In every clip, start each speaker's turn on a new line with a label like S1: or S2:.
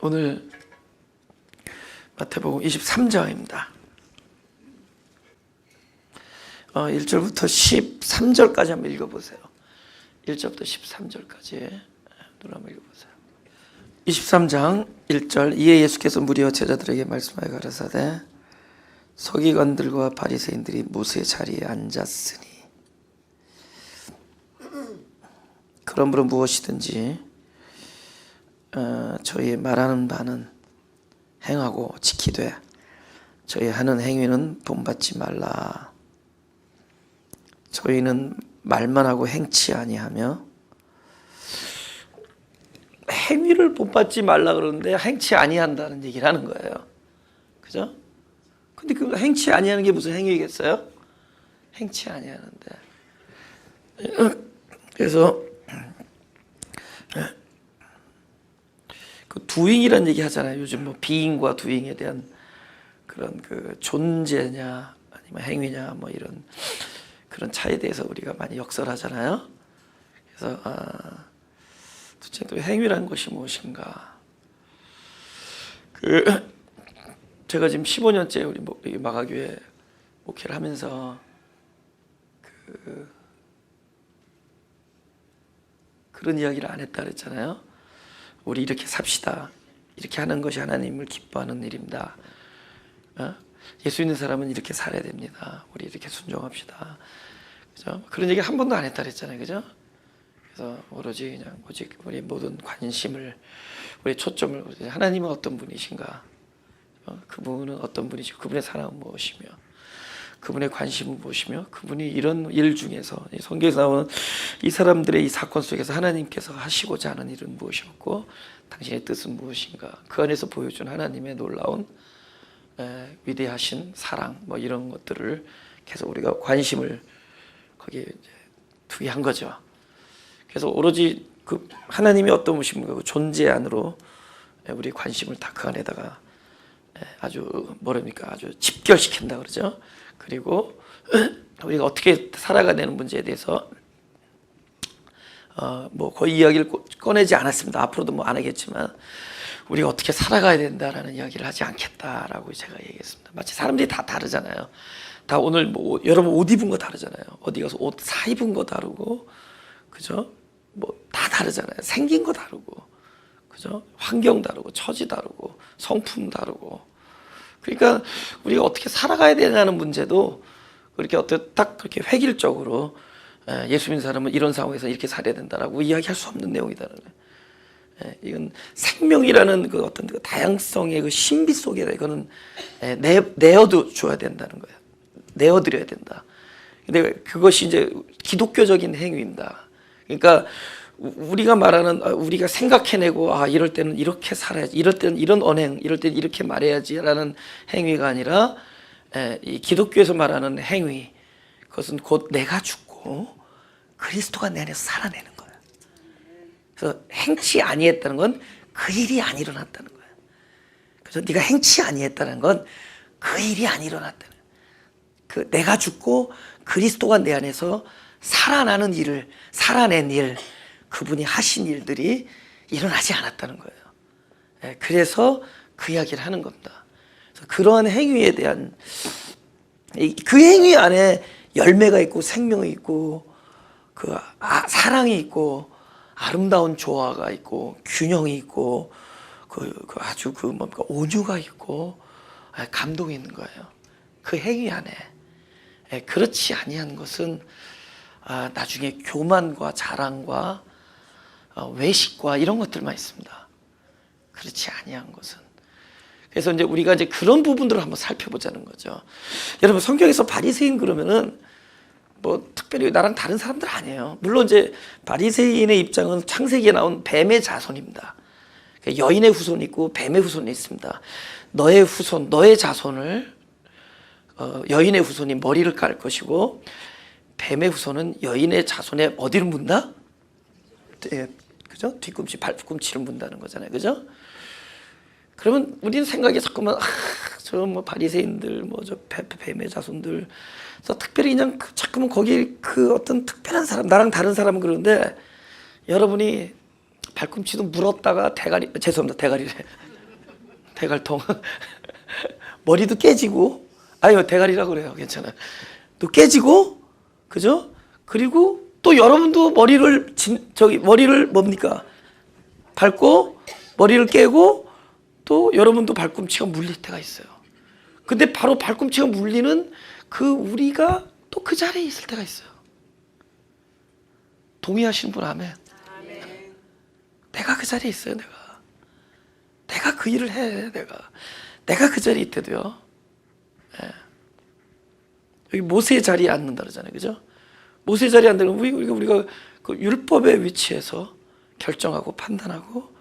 S1: 오늘 마태복음 23장입니다. 1절부터 13절까지 한번 읽어보세요. 1절부터 13절까지 눈 한번 읽어보세요. 23장 1절. 이에 예수께서 무리와 제자들에게 말씀하여 가라사대 서기관들과 바리새인들이 모세의 자리에 앉았으니 그러므로 무엇이든지 저희 말하는 바는 행하고 지키되 저희 하는 행위는 본받지 말라. 저희는 말만 하고 행치 아니하며, 행위를 본받지 말라 그러는데 행치 아니한다는 얘기를 하는 거예요. 그죠? 근데 그 행치 아니하는 게 무슨 행위겠어요? 행치 아니하는데. 그래서 그 두잉이라는 얘기 하잖아요. 요즘 뭐 비잉과 두잉에 대한 그런 그 존재냐 아니면 행위냐 뭐 이런 그런 차이에 대해서 우리가 많이 역설하잖아요. 그래서 도대체 또 행위라는 것이 무엇인가? 제가 지금 15년째 우리 마가교회 목회를 하면서 그런 이야기를 안 했다 그랬잖아요. 우리 이렇게 삽시다. 이렇게 하는 것이 하나님을 기뻐하는 일입니다. 예수 있는 사람은 이렇게 살아야 됩니다. 우리 이렇게 순종합시다. 그죠? 그런 얘기 한 번도 안 했다 그랬잖아요. 그죠? 그래서 오로지 그냥 오직 우리 모든 관심을, 우리 초점을 하나님은 어떤 분이신가? 그분은 어떤 분이시고 그분의 사랑은 무엇이며 그분의 관심은 무엇이며 그분이 이런 일 중에서 성경에서 나오는 이 사람들의 이 사건 속에서 하나님께서 하시고자 하는 일은 무엇이었고 당신의 뜻은 무엇인가? 그 안에서 보여준 하나님의 놀라운 위대하신 사랑 뭐 이런 것들을 계속 우리가 관심을 거기에 두게 한 거죠. 그래서 오로지 그 하나님이 어떤 분이신가 그 존재 안으로 우리 관심을 다 그 안에다가 아주 뭐랍니까 아주 집결시킨다 그러죠. 그리고 우리가 어떻게 살아가야 되는 문제에 대해서 뭐 거의 이야기를 꺼내지 않았습니다. 앞으로도 뭐 안 하겠지만 우리가 어떻게 살아가야 된다라는 이야기를 하지 않겠다라고 제가 얘기했습니다. 마치 사람들이 다 다르잖아요. 다 오늘 뭐 여러분 옷 입은 거 다르잖아요. 어디 가서 옷 사 입은 거 다르고, 그죠? 뭐 다 다르잖아요. 생긴 거 다르고, 그죠? 환경 다르고, 처지 다르고, 성품 다르고. 그러니까 우리가 어떻게 살아가야 되냐는 문제도 그렇게 어떻게 딱 그렇게 획일적으로 예수 믿는 사람은 이런 상황에서 이렇게 살아야 된다라고 이야기할 수 없는 내용이다는 거예요. 이건 생명이라는 그 어떤 그 다양성의 그 신비 속에 이거는 내어도 줘야 된다는 거예요. 내어드려야 된다. 근데 그것이 이제 기독교적인 행위입니다. 그러니까 우리가 말하는 우리가 생각해내고 이럴 때는 이렇게 살아야지, 이럴 때는 이런 언행, 이럴 때는 이렇게 말해야지라는 행위가 아니라 이 기독교에서 말하는 행위, 그것은 곧 내가 죽고 그리스도가 내 안에서 살아내는 거예요. 그래서 행치 아니했다는 건 그 일이 안 일어났다는 거예요. 그래서 네가 행치 아니했다는 건 그 일이 안 일어났다는 거예요. 그 내가 죽고 그리스도가 내 안에서 살아나는 일을, 살아낸 일, 그분이 하신 일들이 일어나지 않았다는 거예요. 그래서 그 이야기를 하는 겁니다. 그래서 그러한 행위에 대한 그 행위 안에 열매가 있고 생명이 있고 그 사랑이 있고 아름다운 조화가 있고 균형이 있고 그 아주 그 뭡니까 온유가 있고 감동이 있는 거예요. 그 행위 안에. 그렇지 아니한 것은 나중에 교만과 자랑과 외식과 이런 것들만 있습니다. 그렇지 아니한 것은. 그래서 이제 우리가 이제 그런 부분들을 한번 살펴보자는 거죠. 여러분 성경에서 바리새인 그러면은 뭐 특별히 나랑 다른 사람들 아니에요. 물론 이제 바리새인의 입장은 창세기에 나온 뱀의 자손입니다. 여인의 후손이 있고 뱀의 후손이 있습니다. 너의 후손, 너의 자손을 여인의 후손이 머리를 깔 것이고 뱀의 후손은 여인의 자손의 어디를 문다? 그죠? 뒤꿈치, 발꿈치를 문다는 거잖아요. 그죠? 그러면 우리는 생각이 자꾸만 저 뭐 바리새인들, 뭐 저 뱀의 자손들, 그래서 특별히 그냥 자꾸만 거기 그 어떤 특별한 사람, 나랑 다른 사람은 그러는데 여러분이 발꿈치도 물었다가 대가리래. 대갈통. 머리도 깨지고, 아유, 대가리라고 그래요. 괜찮아요. 또 깨지고, 그죠? 그리고 또 여러분도 머리를 뭡니까? 밟고, 머리를 깨고, 또 여러분도 발꿈치가 물릴 때가 있어요. 근데 바로 발꿈치가 물리는 그 우리가 또 그 자리에 있을 때가 있어요. 동의하시는 분 아멘. 내가 그 자리에 있어요. 내가 그 일을 해. 내가 그 자리에 있대도요. 예. 여기 모세의 자리에 앉는다 그러잖아요. 그죠? 모세의 자리에 앉는 건 우리가 그 율법의 위치에서 결정하고 판단하고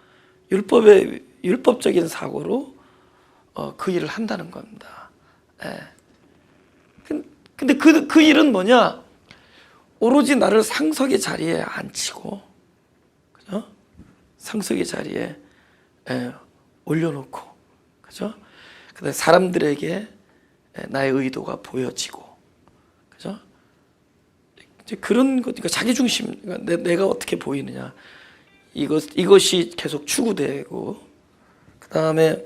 S1: 율법적인 사고로 그 일을 한다는 겁니다. 예. 근데 그 일은 뭐냐? 오로지 나를 상석의 자리에 앉히고, 그죠? 상석의 자리에 올려놓고, 그죠? 그다음에 사람들에게 나의 의도가 보여지고, 그죠? 이제 그런 것, 그러니까 자기 중심, 그러니까 내가 어떻게 보이느냐, 이것이 계속 추구되고, 그 다음에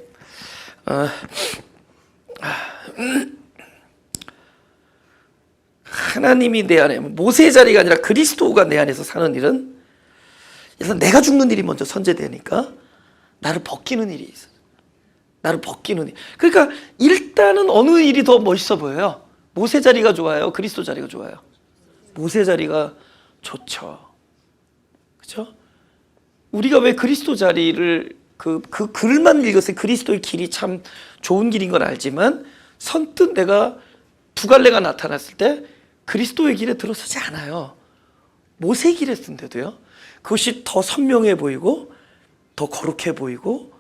S1: 하나님이 내 안에, 모세의 자리가 아니라 그리스도가 내 안에서 사는 일은, 그래서 내가 죽는 일이 먼저 선제되니까 나를 벗기는 일이 있어요. 나를 벗기는 일. 그러니까 일단은 어느 일이 더 멋있어 보여요? 모세 자리가 좋아요? 그리스도 자리가 좋아요? 모세 자리가 좋죠. 그렇죠? 우리가 왜 그리스도 자리를 그 글만 읽었을 때 그리스도의 길이 참 좋은 길인 건 알지만 선뜻 내가 두 갈래가 나타났을 때 그리스도의 길에 들어서지 않아요. 모세의 길에 쓴데도요. 그것이 더 선명해 보이고 더 거룩해 보이고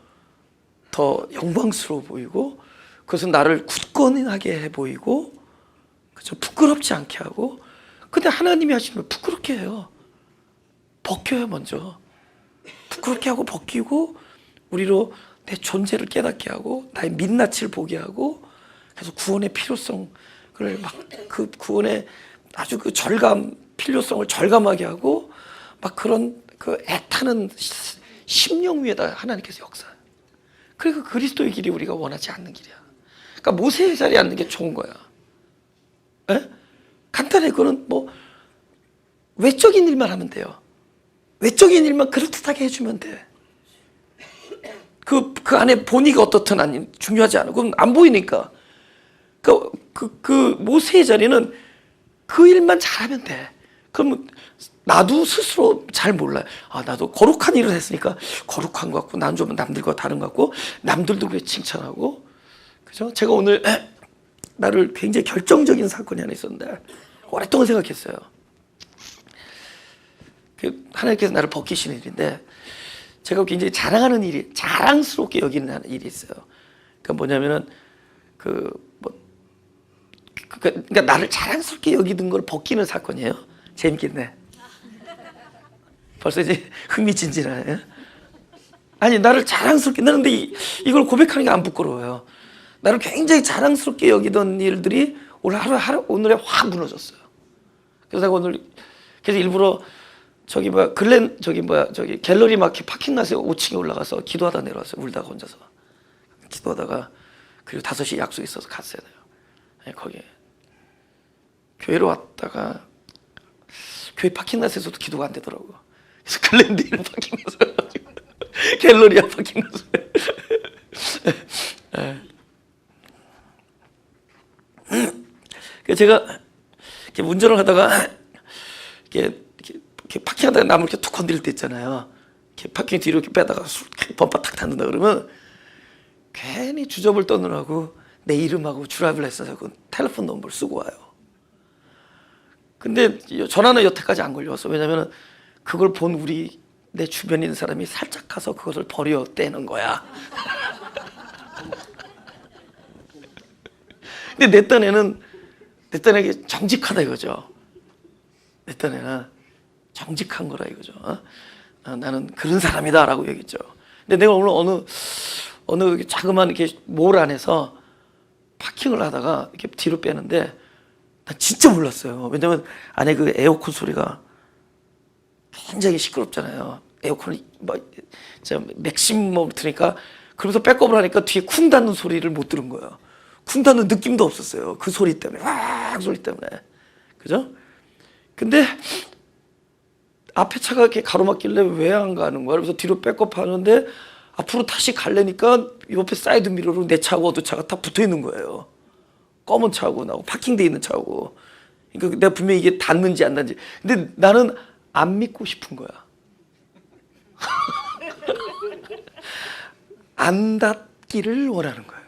S1: 더 영광스러워 보이고 그것은 나를 굳건하게 해 보이고 그죠? 부끄럽지 않게 하고 근데 하나님이 하시면 부끄럽게 해요. 벗겨요 먼저. 부끄럽게 하고 벗기고 우리로 내 존재를 깨닫게 하고 나의 민낯을 보게 하고 그래서 구원의 필요성을 막 그 구원의 아주 그 필요성을 절감하게 하고 막 그런 그 애타는 심령 위에다 하나님께서 역사해요. 그러니까 그리스도의 길이 우리가 원하지 않는 길이야. 그러니까 모세의 자리에 앉는 게 좋은 거야. 에? 간단해. 그거는 뭐 외적인 일만 하면 돼요. 외적인 일만 그럴듯하게 해주면 돼. 그 안에 본의가 어떻든 아니 중요하지 않아. 그건 안 보이니까. 그 모세의 자리는 그 일만 잘하면 돼. 그럼 나도 스스로 잘 몰라요. 아, 나도 거룩한 일을 했으니까 거룩한 것 같고, 난 좀 남들과 다른 것 같고, 남들도 그래 칭찬하고, 그죠? 제가 오늘 나를 굉장히 결정적인 사건이 하나 있었는데, 오랫동안 생각했어요. 하나님께서 나를 벗기시는 일인데, 제가 굉장히 자랑스럽게 여기는 일이 있어요. 그러니까 뭐냐면은, 그러니까 나를 자랑스럽게 여기는 걸 벗기는 사건이에요. 재밌겠네. 벌써 이제 흥미진진하네. 아니, 나를 자랑스럽게, 나는 근데 이걸 고백하는 게 안 부끄러워요. 나를 굉장히 자랑스럽게 여기던 일들이 오늘에 확 무너졌어요. 그래서 내가 그래서 일부러 갤러리 마켓 파킹라스에 5층에 올라가서 기도하다 내려왔어요. 울다가 혼자서. 기도하다가, 그리고 5시 약속이 있어서 갔어야 돼요. 네, 거기에. 교회로 왔다가, 교회 파킹라스에서도 기도가 안 되더라고. 그래서 글랜디에 파킹라스 갤러리아 파킹라스. 그래서 제가 이렇게 운전을 하다가 이렇게 파킹하다가 나무 이렇게 툭 건드릴 때 있잖아요. 이렇게 파킹 뒤로 이렇게 빼다가 범퍼 탁 닫는다 그러면 괜히 주접을 떠느라고 내 이름하고 주랍을 했어서 그 텔레폰 넘버를 쓰고 와요. 근데 전화는 여태까지 안 걸려왔어. 왜냐면 그걸 본 내 주변에 있는 사람이 살짝 가서 그것을 버려떼는 거야. 근데 내 딴에는 정직하다 이거죠. 내 딴에는 정직한 거라 이거죠. 나는 그런 사람이다라고 얘기했죠. 근데 내가 오늘 어느 자그마한 이렇게 몰 안에서 파킹을 하다가 이렇게 뒤로 빼는데 난 진짜 몰랐어요. 왜냐면 안에 그 에어컨 소리가 굉장히 시끄럽잖아요. 에어컨을 맥시멈으로 트니까 그러면서 백업을 하니까 뒤에 쿵 닫는 소리를 못 들은 거예요. 쿵 닫는 느낌도 없었어요. 그 소리 때문에, 와 소리 때문에. 그죠? 근데 앞에 차가 이렇게 가로막길래 왜 안 가는 거야? 그래서 뒤로 백업 하는데 앞으로 다시 갈래니까 옆에 사이드 미러로 내 차하고 어두 차가 다 붙어 있는 거예요. 검은 차하고 나하고 파킹돼 있는 차하고. 그러니까 내가 분명히 이게 닿는지 안 닿는지. 근데 나는 안 믿고 싶은 거야. 안 닿기를 원하는 거예요.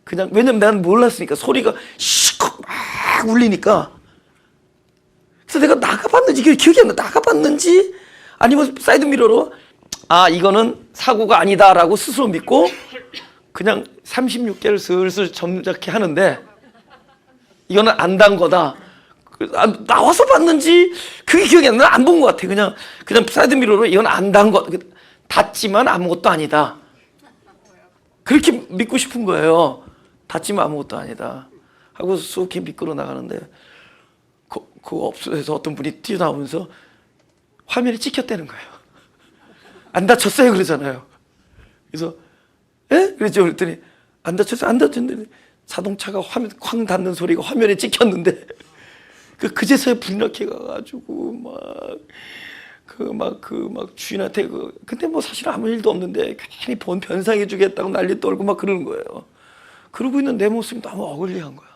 S1: 그냥 왜냐면 나는 몰랐으니까 소리가 시컥 막 울리니까. 그래서 내가 나가봤는지 이게 기억이 안 나. 나가봤는지 아니면 사이드 미러로 아 이거는 사고가 아니다라고 스스로 믿고 그냥 36개를 슬슬 점잖게 하는데 이거는 안 단 거다. 나와서 봤는지 그게 기억이 안 나. 안 본 것 같아. 그냥 사이드 미러로 이건 안 단 거. 닿지만 아무것도 아니다. 그렇게 믿고 싶은 거예요. 닿지만 아무것도 아니다. 하고 쑥 미끄러 나가는데 그 업소에서 어떤 분이 뛰어나오면서 화면이 찍혔다는 거예요. 안 다쳤어요 그러잖아요. 그래서 에? 그랬죠. 그랬더니 안 다쳤어요. 안 다쳤는데 자동차가 화면 쾅 닿는 소리가 화면에 찍혔는데 그제서야 불이 나게 가가지고 막 주인한테 근데 뭐 사실 아무 일도 없는데 괜히 본 변상해 주겠다고 난리 떨고 막 그러는 거예요. 그러고 있는 내 모습이 너무 어글리한 거야.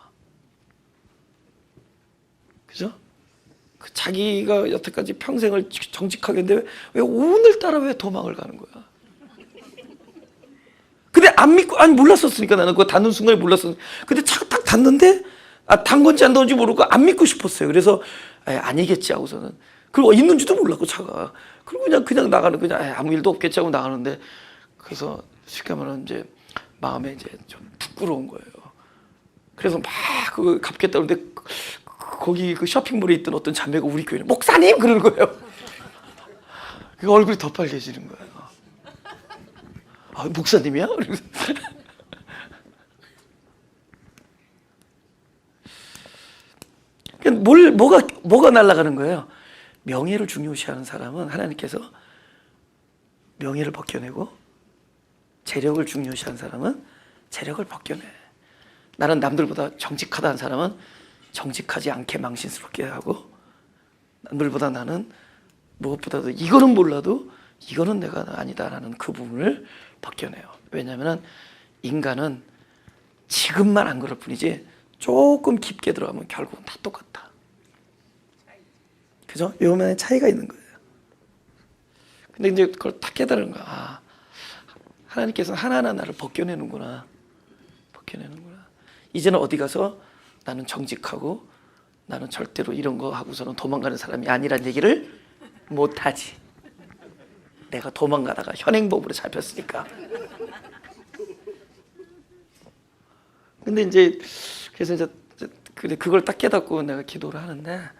S1: 그죠? 자기가 여태까지 평생을 정직하게 했는데 왜 오늘따라 왜 도망을 가는 거야? 근데 안 믿고 아니 몰랐었으니까 나는 그거 닿는 순간에 몰랐었는데 근데 차가 딱 닿는데 단 건지 안 닿은지 모르고 안 믿고 싶었어요. 그래서 아니겠지 하고서는 그리고 있는지도 몰랐고 차가 그리고 그냥 나가는 그냥 아무 일도 없겠지 하고 나가는데 그래서 쉽게 말하면 이제 마음에 이제 좀 부끄러운 거예요. 그래서 막 그거 갚겠다 그러는데 거기 그 쇼핑몰에 있던 어떤 자매가 우리 교회는 목사님 그러는 거예요. 그 얼굴이 더 빨개지는 거예요. 아 목사님이야? 뭐가 날아가는 거예요? 명예를 중요시하는 사람은 하나님께서 명예를 벗겨내고 재력을 중요시하는 사람은 재력을 벗겨내. 나는 남들보다 정직하다는 사람은 정직하지 않게 망신스럽게 하고 남들보다 나는 무엇보다도 이거는 몰라도 이거는 내가 아니다라는 그 부분을 벗겨내요. 왜냐하면 인간은 지금만 안 그럴 뿐이지 조금 깊게 들어가면 결국은 다 똑같다. 그죠? 요만의 차이가 있는 거예요. 근데 이제 그걸 딱 깨달은 거야. 아, 하나님께서는 하나하나 나를 벗겨내는구나. 벗겨내는구나. 이제는 어디 가서 나는 정직하고 나는 절대로 이런 거 하고서는 도망가는 사람이 아니란 얘기를 못하지. 내가 도망가다가 현행범으로 잡혔으니까. 근데 이제 그래서 이제 그걸 딱 깨닫고 내가 기도를 하는데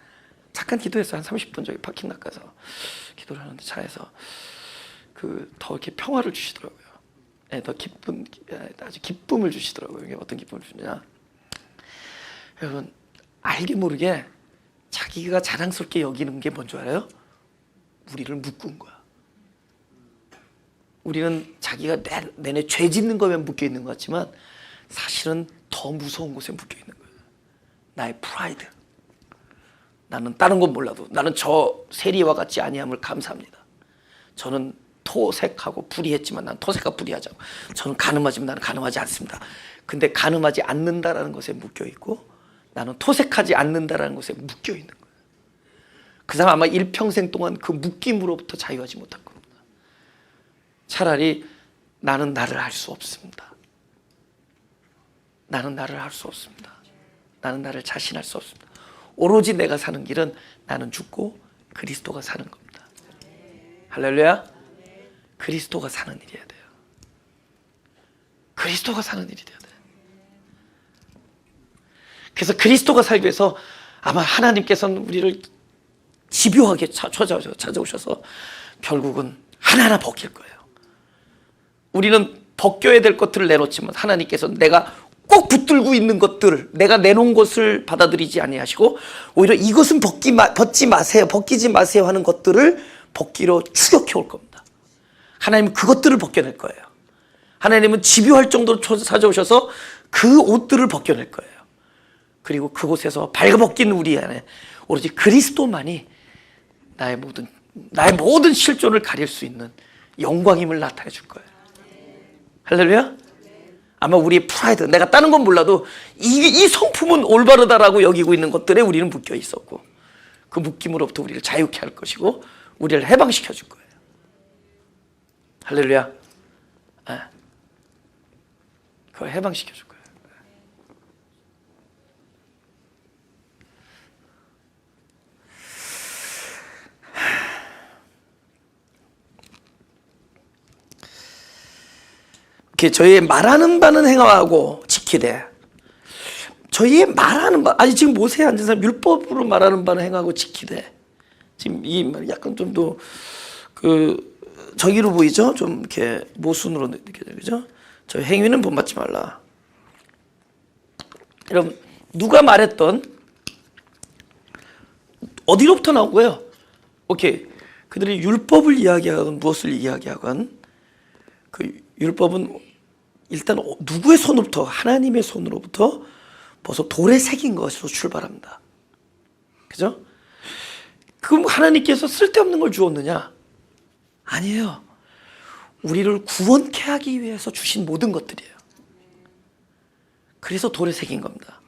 S1: 잠깐 기도했어. 한 30분 저기 파킹 나가서 기도를 하는데 차에서 더 이렇게 평화를 주시더라고요. 더 기쁜 아주 기쁨을 주시더라고요. 이게 어떤 기쁨을 주냐? 여러분 알게 모르게 자기가 자랑스럽게 여기는 게 뭔 줄 알아요? 우리를 묶은 거야. 우리는 자기가 내내 죄 짓는 거면 묶여 있는 것 같지만 사실은 더 무서운 곳에 묶여 있는 거예요. 나의 프라이드. 나는 다른 건 몰라도 나는 저 세리와 같지 아니함을 감사합니다. 저는 토색하고 불의했지만 난 토색하고 불의하자고. 저는 간음하지만 나는 간음하지 않습니다. 근데 간음하지 않는다라는 것에 묶여 있고 나는 토색하지 않는다라는 것에 묶여 있는 거예요. 그 사람 아마 일평생 동안 그 묶임으로부터 자유하지 못할 겁니다. 차라리 나는 나를 알 수 없습니다. 나는 나를 알 수 없습니다. 나는 나를 자신할 수 없습니다. 오로지 내가 사는 길은 나는 죽고 그리스도가 사는 겁니다. 할렐루야. 그리스도가 사는 일이어야 돼요. 그리스도가 사는 일이 돼야 돼요. 그래서 그리스도가 살기 위해서 아마 하나님께서는 우리를 집요하게 찾아오셔서 결국은 하나하나 벗길 거예요. 우리는 벗겨야 될 것들을 내놓지만 하나님께서는 내가 꼭 붙들고 있는 것들, 내가 내놓은 것을 받아들이지 아니하시고 오히려 이것은 벗기지 마세요 하는 것들을 벗기로 추격해 올 겁니다. 하나님은 그것들을 벗겨낼 거예요. 하나님은 집요할 정도로 찾아오셔서 그 옷들을 벗겨낼 거예요. 그리고 그곳에서 발가벗긴 우리 안에 오로지 그리스도만이 나의 모든 실존을 가릴 수 있는 영광임을 나타내 줄 거예요. 할렐루야. 아마 우리의 프라이드, 내가 다른 건 몰라도 이 성품은 올바르다라고 여기고 있는 것들에 우리는 묶여 있었고, 그 묶임으로부터 우리를 자유케 할 것이고 우리를 해방시켜 줄 거예요. 할렐루야. 그걸 해방시켜 줄 거예요. 이렇게 저희의 말하는 바는 행하고 지키되, 저희의 말하는 바, 아니 지금 모세에 앉은 사람 율법으로 말하는 바는 행하고 지키되, 지금 이 말 약간 좀 더 저기로 보이죠? 좀 이렇게 모순으로 느껴져요, 그죠? 저 행위는 본받지 말라. 여러분, 누가 말했던 어디로부터 나온 거예요? 오케이, 그들이 율법을 이야기하건 무엇을 이야기하건 그 율법은 일단 누구의 손으로부터? 하나님의 손으로부터 벌써 돌에 새긴 것으로 출발합니다. 그죠? 그럼 하나님께서 쓸데없는 걸 주었느냐? 아니에요. 우리를 구원케 하기 위해서 주신 모든 것들이에요. 그래서 돌에 새긴 겁니다.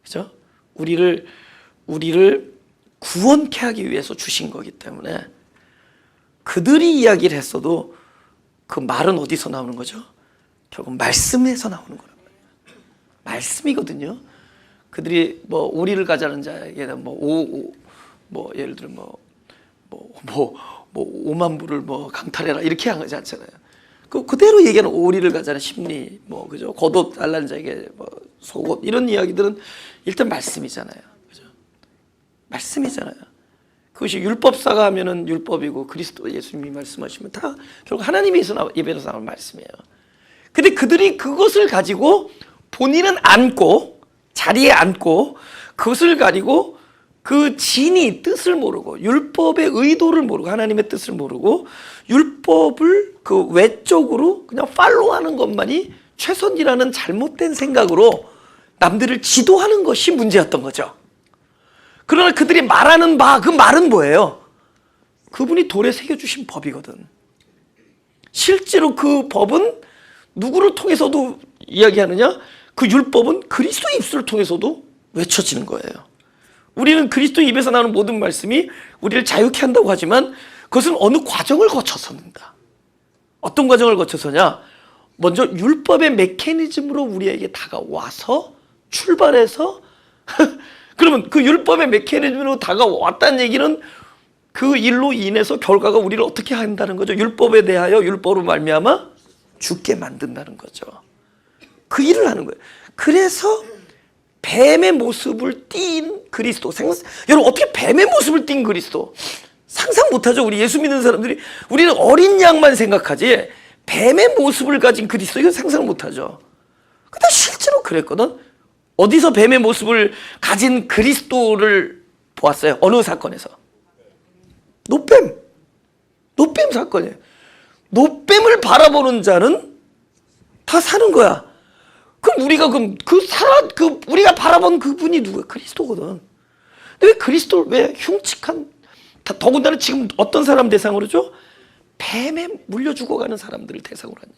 S1: 그죠? 우리를 구원케 하기 위해서 주신 거기 때문에 그들이 이야기를 했어도 그 말은 어디서 나오는 거죠? 결국 말씀에서 나오는 거란 말이에요. 말씀이거든요. 그들이 뭐 오리를 가자는 자에게는 뭐 예를 들어 뭐 5만 부를 뭐 강탈해라 이렇게 하지 않잖아요. 그대로 얘기하는 오리를 가자는 심리, 뭐 그죠? 겉옷 달라는 자에게 뭐 속옷 이런 이야기들은 일단 말씀이잖아요. 그죠? 말씀이잖아요. 그것이 율법사가 하면은 율법이고 그리스도 예수님이 말씀하시면 다 결국 하나님에서 입에서 나오는 말씀이에요. 근데 그들이 그것을 가지고 본인은 안고 자리에 앉고 그것을 가지고 그 진이 뜻을 모르고 율법의 의도를 모르고 하나님의 뜻을 모르고 율법을 그 외적으로 그냥 팔로우하는 것만이 최선이라는 잘못된 생각으로 남들을 지도하는 것이 문제였던 거죠. 그러나 그들이 말하는 바, 그 말은 뭐예요? 그분이 돌에 새겨주신 법이거든. 실제로 그 법은 누구를 통해서도 이야기하느냐? 그 율법은 그리스도의 입술을 통해서도 외쳐지는 거예요. 우리는 그리스도 입에서 나오는 모든 말씀이 우리를 자유케 한다고 하지만 그것은 어느 과정을 거쳐서입니다. 어떤 과정을 거쳐서냐? 먼저 율법의 메커니즘으로 우리에게 다가와서 출발해서 그러면 그 율법의 메커니즘으로 다가왔다는 얘기는 그 일로 인해서 결과가 우리를 어떻게 한다는 거죠? 율법에 대하여 율법으로 말미암아 죽게 만든다는 거죠. 그 일을 하는 거예요. 그래서 뱀의 모습을 띈 그리스도. 여러분, 어떻게 뱀의 모습을 띈 그리스도? 상상 못하죠. 우리 예수 믿는 사람들이. 우리는 어린 양만 생각하지 뱀의 모습을 가진 그리스도, 이건 상상 못하죠. 근데 실제로 그랬거든. 어디서 뱀의 모습을 가진 그리스도를 보았어요? 어느 사건에서? 노뱀 사건이에요. 노뱀을 바라보는 자는 다 사는 거야. 그럼 우리가 우리가 바라본 그분이 누구야? 그리스도거든. 근데 왜 그리스도를 왜 흉측한, 더군다나 지금 어떤 사람 대상으로죠? 뱀에 물려 죽어가는 사람들을 대상으로 하니.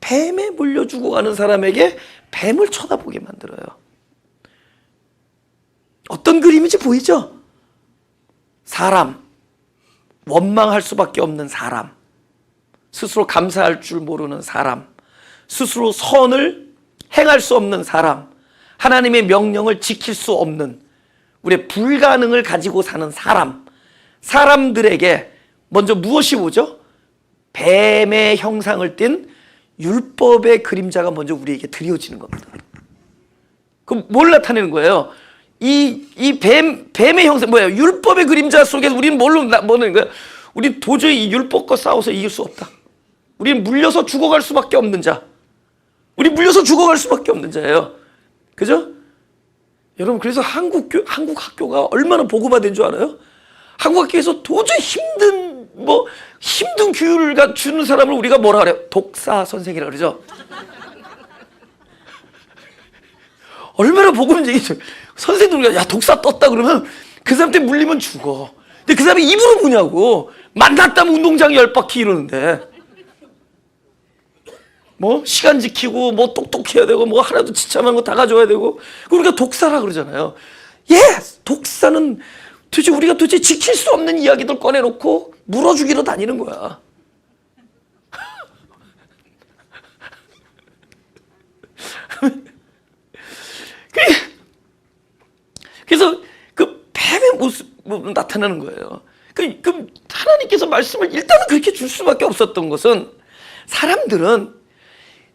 S1: 뱀에 물려 죽어가는 사람에게 뱀을 쳐다보게 만들어요. 어떤 그림인지 보이죠? 사람, 원망할 수밖에 없는 사람, 스스로 감사할 줄 모르는 사람, 스스로 선을 행할 수 없는 사람, 하나님의 명령을 지킬 수 없는 우리의 불가능을 가지고 사는 사람들에게 먼저 무엇이 오죠? 뱀의 형상을 띤 율법의 그림자가 먼저 우리에게 드리워지는 겁니다. 그럼 뭘 나타내는 거예요? 이 뱀의 형상, 뭐예요? 율법의 그림자 속에서 우리는 뭐는 거예요? 우리는 도저히 이 율법과 싸워서 이길 수 없다. 우리는 물려서 죽어갈 수밖에 없는 자. 우리 물려서 죽어갈 수밖에 없는 자예요. 그죠? 여러분, 그래서 한국 학교가 얼마나 보고받은 줄 알아요? 한국 학교에서 도저히 힘든 뭐 힘든 규율을 주는 사람을 우리가 뭐라 그래요? 독사 선생이라 그러죠. 얼마나 복음 얘기죠. 선생님들 야 독사 떴다 그러면 그 사람한테 물리면 죽어. 근데 그 사람이 입으로 뭐냐고. 만났다면 운동장 10바퀴 이러는데 뭐 시간 지키고 뭐 똑똑해야 되고 뭐 하나도 지참한 거 다 가져와야 되고 우리가 독사라 그러잖아요. 예, 독사는 도대체 우리가 도대체 지킬 수 없는 이야기들 꺼내놓고 물어주기로 다니는 거야. 그래서 그 뱀의 모습으로 나타나는 거예요. 그 하나님께서 말씀을 일단은 그렇게 줄 수밖에 없었던 것은 사람들은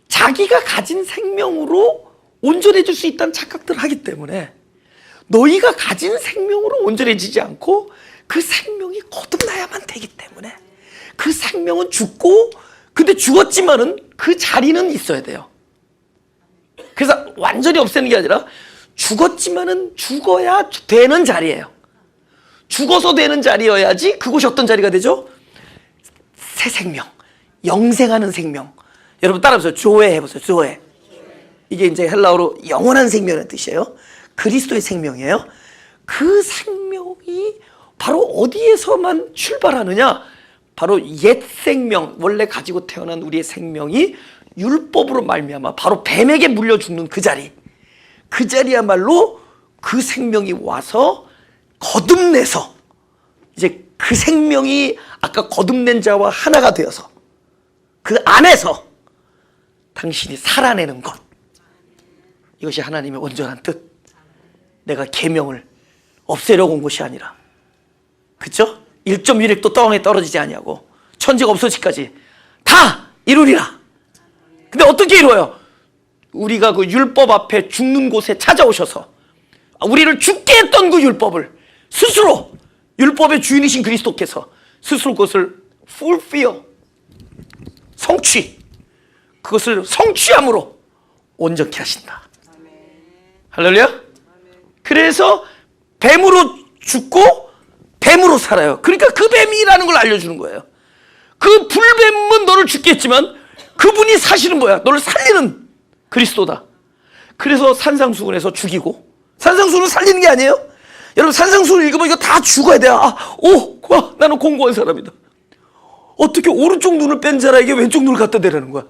S1: 자기가 가진 생명으로 온전해질 수 있다는 착각들을 하기 때문에 너희가 가진 생명으로 온전해지지 않고 그 생명이 거듭나야만 되기 때문에 그 생명은 죽고 근데 죽었지만은 그 자리는 있어야 돼요. 그래서 완전히 없애는 게 아니라 죽었지만은 죽어야 되는 자리예요. 죽어서 되는 자리여야지 그곳이 어떤 자리가 되죠? 새 생명, 영생하는 생명. 여러분 따라해보세요. 조회 해보세요. 조회. 이게 이제 헬라어로 영원한 생명이라는 뜻이에요. 그리스도의 생명이에요. 그 생명이 바로 어디에서만 출발하느냐? 바로 옛 생명, 원래 가지고 태어난 우리의 생명이 율법으로 말미암아 바로 뱀에게 물려 죽는 그 자리. 그 자리야말로 그 생명이 와서 거듭내서 이제 그 생명이 아까 거듭낸 자와 하나가 되어서 그 안에서 당신이 살아내는 것. 이것이 하나님의 온전한 뜻. 내가 계명을 없애려고 온 것이 아니라, 그쵸? 1.1핵도 땅에 떨어지지 아니하고 천지가 없어지기까지 다 이루리라. 근데 어떻게 이루어요? 우리가 그 율법 앞에 죽는 곳에 찾아오셔서 우리를 죽게 했던 그 율법을 스스로 율법의 주인이신 그리스도께서 스스로 그것을 fulfill, 성취, 그것을 성취함으로 온전케 하신다. 할렐루야. 그래서 뱀으로 죽고 뱀으로 살아요. 그러니까 그 뱀이라는 걸 알려주는 거예요. 그 불뱀은 너를 죽게 했지만 그분이 사실은 뭐야? 너를 살리는 그리스도다. 그래서 산상수훈에서 죽이고, 산상수훈은 살리는 게 아니에요. 여러분 산상수훈 읽으면 이거 다 죽어야 돼요. 와, 나는 공고한 사람이다. 어떻게 오른쪽 눈을 뺀 자라에게 왼쪽 눈을 갖다 대라는 거야.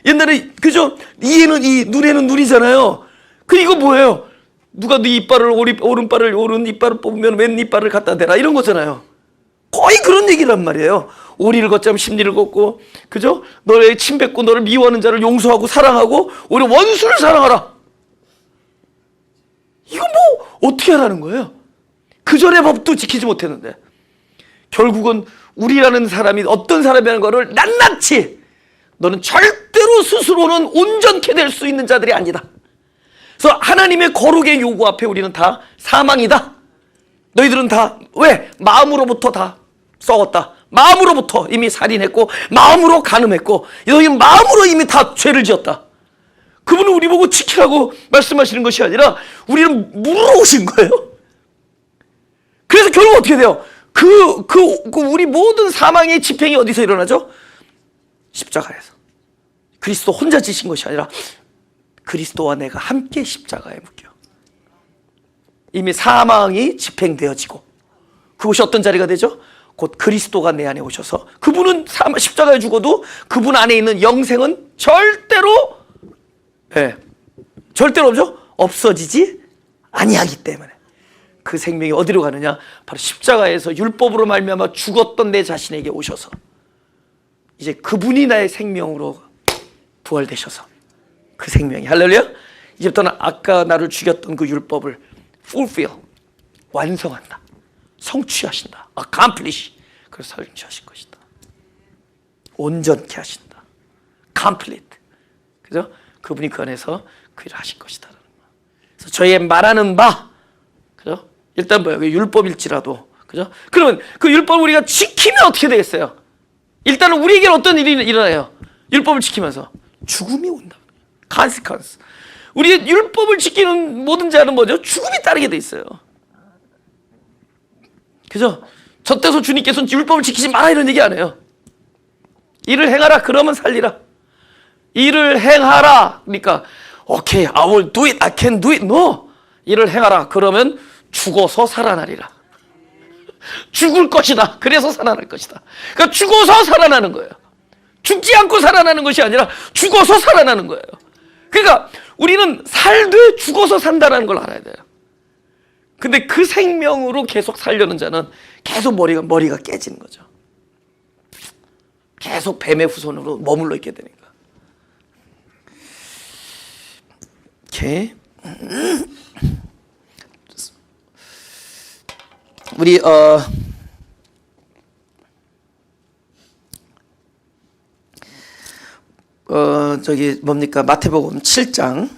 S1: 옛날에 그죠? 이에는 이, 눈에는 눈이잖아요. 그 이거 뭐예요? 누가 네 이빨을 오른 이빨을 뽑으면 왼 이빨을 갖다 대라 이런 거잖아요. 거의 그런 얘기란 말이에요. 오리를 걷자면 심리를 걷고, 그죠? 너의 침 뱉고 너를 미워하는 자를 용서하고 사랑하고 오히려 원수를 사랑하라. 이거 뭐 어떻게 하라는 거예요? 그 전의 법도 지키지 못했는데 결국은 우리라는 사람이 어떤 사람이라는 거를 낱낱이 너는 절대로 스스로는 온전케 될 수 있는 자들이 아니다. 그래서 하나님의 거룩의 요구 앞에 우리는 다 사망이다. 너희들은 다 왜? 마음으로부터 다 썩었다. 마음으로부터 이미 살인했고 마음으로 간음했고 너희는 마음으로 이미 다 죄를 지었다. 그분은 우리 보고 지키라고 말씀하시는 것이 아니라 우리는 물어 오신 거예요. 그래서 결국 어떻게 돼요? 우리 모든 사망의 집행이 어디서 일어나죠? 십자가에서. 그리스도 혼자 지신 것이 아니라 그리스도와 내가 함께 십자가에 묶여 이미 사망이 집행되어지고 그것이 어떤 자리가 되죠? 곧 그리스도가 내 안에 오셔서 그분은 십자가에 죽어도 그분 안에 있는 영생은 절대로 없죠? 없어지지 아니하기 때문에 그 생명이 어디로 가느냐? 바로 십자가에서 율법으로 말미암아 죽었던 내 자신에게 오셔서 이제 그분이 나의 생명으로 부활되셔서 그 생명이 할렐루야? 이제부터는 아까 나를 죽였던 그 율법을 fulfill, 완성한다. 성취하신다. accomplish. 그래서 성취하실 것이다. 온전케 하신다. complete. 그죠? 그분이 그 안에서 그 일을 하실 것이다. 그래서 저희의 말하는 바, 그죠? 일단 뭐야? 율법일지라도, 그죠? 그러면 그 율법을 우리가 지키면 어떻게 되겠어요? 일단은 우리에게는 어떤 일이 일어나요? 율법을 지키면서 죽음이 온다. consequence. 우리의 율법을 지키는 모든 자는 뭐죠? 죽음이 따르게 돼 있어요. 그죠? 젖대서 주님께서는 율법을 지키지 마라 이런 얘기 안 해요. 일을 행하라 그러면 살리라. 일을 행하라 그러니까 오케이 I will do it, I can do it. No. 일을 행하라 그러면 죽어서 살아나리라. 죽을 것이다. 그래서 살아날 것이다. 그러니까 죽어서 살아나는 거예요. 죽지 않고 살아나는 것이 아니라 죽어서 살아나는 거예요. 그러니까 우리는 살되 죽어서 산다는 걸 알아야 돼요. 근데 그 생명으로 계속 살려는 자는 계속 머리가 깨지는 거죠. 계속 뱀의 후손으로 머물러 있게 되니까. 오케이. 우리 저기 뭡니까? 마태복음 7장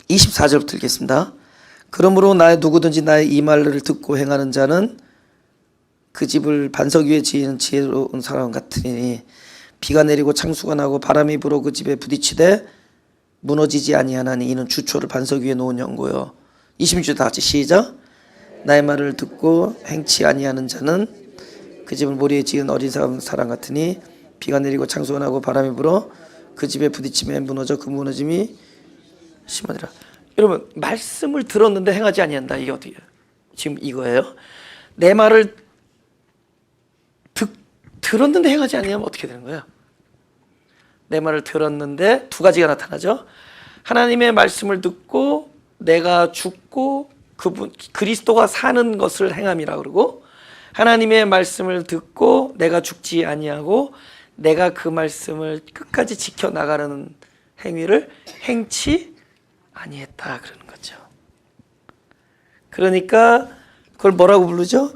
S1: 24절부터 읽겠습니다. 그러므로 누구든지 나의 이 말을 듣고 행하는 자는 그 집을 반석 위에 지은 지혜로운 사람 같으니 비가 내리고 창수가 나고 바람이 불어 그 집에 부딪히되 무너지지 아니하나니 이는 주초를 반석 위에 놓은 연고요. 26절 다 같이 시작. 나의 말을 듣고 행치 아니하는 자는 그 집을 모리에 지은 어린 사람 같으니 비가 내리고 창수가 나고 바람이 불어 그 집에 부딪히며 무너져 그 무너짐이 심하니라. 여러분 말씀을 들었는데 행하지 아니한다. 이게 어떻게 지금 이거예요? 내 말을 들었는데 행하지 아니하면 어떻게 되는 거예요? 내 말을 들었는데 두 가지가 나타나죠. 하나님의 말씀을 듣고 내가 죽고 그리스도가 사는 것을 행함이라 그러고, 하나님의 말씀을 듣고 내가 죽지 아니하고 내가 그 말씀을 끝까지 지켜나가는 행위를 행치 아니했다 그러는 거죠. 그러니까 그걸 뭐라고 부르죠?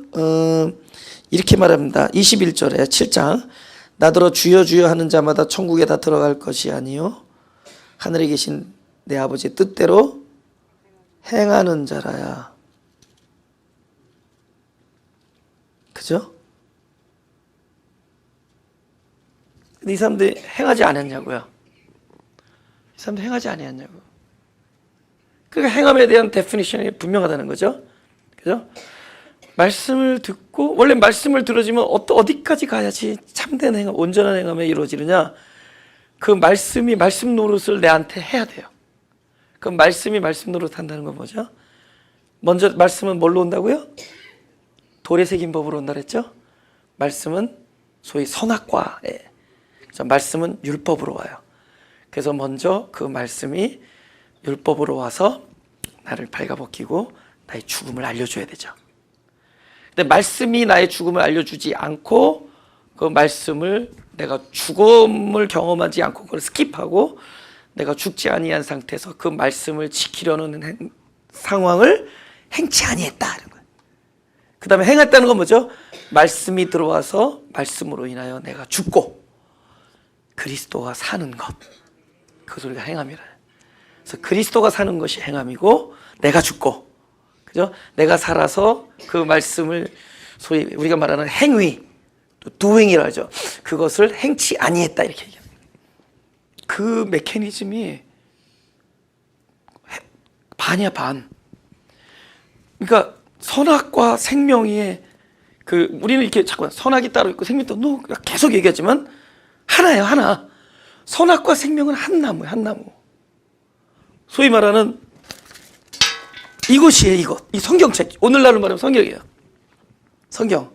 S1: 이렇게 말합니다. 21절에 7장 나더러 주여 주여 하는 자마다 천국에 다 들어갈 것이 아니요 하늘에 계신 내 아버지의 뜻대로 행하는 자라야. 그죠? 근데 이 사람들이 행하지 않았냐고요. 이 사람들 행하지 않았냐고. 그러니까 행함에 대한 데피니션이 분명하다는 거죠. 그죠? 말씀을 듣고, 원래 말씀을 들어주면 어디까지 가야지 참된 행함, 온전한 행함이 이루어지느냐? 그 말씀이 말씀 노릇을 내한테 해야 돼요. 그 말씀이 말씀 노릇 한다는 건 뭐죠? 먼저 말씀은 뭘로 온다고요? 돌에 새긴 법으로 온다 그랬죠? 말씀은 소위 선악과에, 말씀은 율법으로 와요. 그래서 먼저 그 말씀이 율법으로 와서 나를 발가벗기고 나의 죽음을 알려줘야 되죠. 근데 말씀이 나의 죽음을 알려주지 않고 그 말씀을 내가 죽음을 경험하지 않고 그걸 스킵하고 내가 죽지 아니한 상태에서 그 말씀을 지키려는 상황을 행치 아니했다. 그 다음에 행했다는 건 뭐죠? 말씀이 들어와서 말씀으로 인하여 내가 죽고 그리스도가 사는 것, 그 소리가 행함이라. 그래서 그리스도가 사는 것이 행함이고 내가 죽고, 그죠? 내가 살아서 그 말씀을 소위 우리가 말하는 행위, 또 doing이라 하죠. 그것을 행치 아니했다 이렇게 얘기합니다. 그 메커니즘이 반이야 반. 그러니까 선악과 생명의 우리는 이렇게 자꾸 선악이 따로 있고 생명이 따로 계속 얘기하지만 하나예요, 하나. 선악과 생명은 한 나무예요, 한 나무. 소위 말하는 이것이에요, 이것. 이 성경책. 오늘날로 말하면 성경이에요. 성경.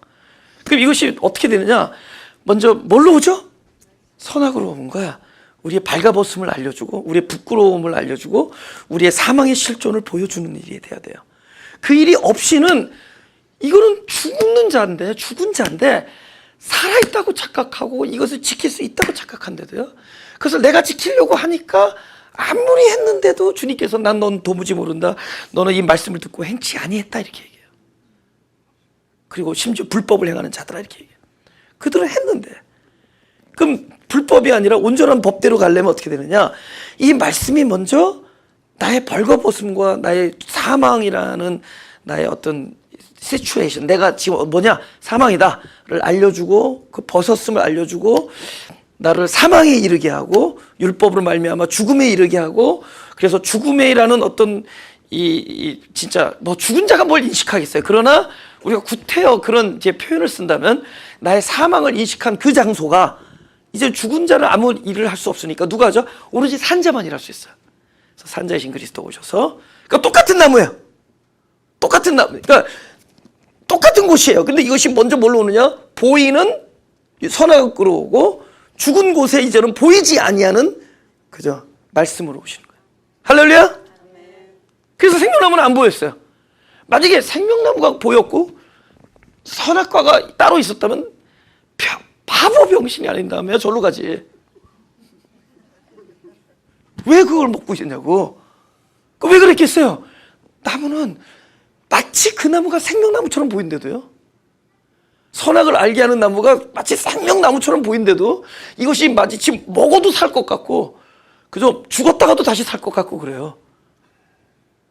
S1: 그럼 이것이 어떻게 되느냐? 먼저 뭘로 오죠? 선악으로 온 거야. 우리의 발가벗음을 알려주고, 우리의 부끄러움을 알려주고, 우리의 사망의 실존을 보여주는 일이 돼야 돼요. 그 일이 없이는 이거는 죽은 자인데 살아있다고 착각하고 이것을 지킬 수 있다고 착각한데도요. 그래서 내가 지키려고 하니까 아무리 했는데도 주님께서 넌 도무지 모른다. 너는 이 말씀을 듣고 행치 아니했다 이렇게 얘기해요. 그리고 심지어 불법을 행하는 자들아 이렇게 얘기해요. 그들은 했는데. 그럼 불법이 아니라 온전한 법대로 가려면 어떻게 되느냐? 이 말씀이 먼저 나의 벌거벗음과 나의 사망이라는 나의 어떤 시츄에이션, 내가 지금 뭐냐? 사망이다를 알려주고 그 벗었음을 알려주고 나를 사망에 이르게 하고 율법으로 말미암아 죽음에 이르게 하고 그래서 죽음이라는 어떤 진짜 뭐 죽은 자가 뭘 인식하겠어요. 그러나 우리가 구태여 그런 이제 표현을 쓴다면 나의 사망을 인식한 그 장소가 이제 죽은 자는 아무 일을 할 수 없으니까 누가 하죠? 오로지 산 자만 일할 수 있어요. 그래서 산자이신 그리스도 오셔서 그러니까 똑같은 나무예요. 똑같은 나무. 그러니까 똑같은 곳이에요. 근데 이것이 먼저 뭘로 오느냐? 보이는 선악으로 오고 죽은 곳에 이제는 보이지 아니하는 그죠? 말씀으로 오시는 거예요. 할렐루야? 그래서 생명나무는 안 보였어요. 만약에 생명나무가 보였고 선악과가 따로 있었다면 바보 병신이 아닌다며 절로 가지. 왜 그걸 먹고 있었냐고. 왜 그랬겠어요? 나무는 마치 그 나무가 생명나무처럼 보인대도요. 선악을 알게 하는 나무가 마치 생명나무처럼 보인대도 이것이 마치 먹어도 살 것 같고 그죠? 죽었다가도 다시 살 것 같고 그래요.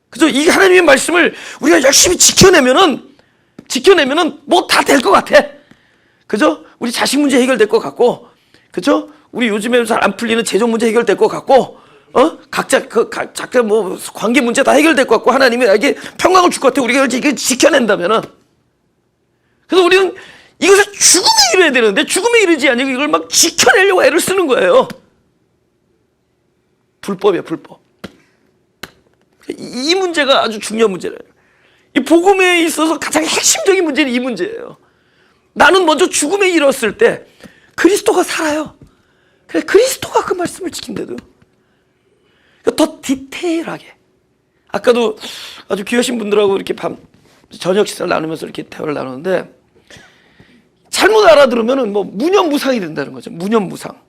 S1: 그죠? 이 하나님의 말씀을 우리가 열심히 지켜내면은 뭐 다 될 것 같아. 그죠? 우리 자식 문제 해결될 것 같고, 그죠? 우리 요즘에 잘 안 풀리는 재정 문제 해결될 것 같고, 각자 뭐 관계 문제 다 해결될 것 같고, 하나님이 나에게 평강을 줄 것 같아. 우리가 이걸 지켜낸다면은. 그래서 우리는 이것을 죽음에 이르야 되는데, 죽음에 이르지 아니고 이걸 막 지켜내려고 애를 쓰는 거예요. 불법이야, 불법. 이 문제가 아주 중요한 문제예요. 이 복음에 있어서 가장 핵심적인 문제는 이 문제예요. 나는 먼저 죽음에 이르렀을 때 그리스도가 살아요. 그래, 그리스도가 그 말씀을 지킨대도 더 디테일하게. 아까도 아주 귀하신 분들하고 이렇게 저녁 식사를 나누면서 이렇게 대화를 나누는데 잘못 알아들으면은 뭐 무념무상이 된다는 거죠. 무념무상.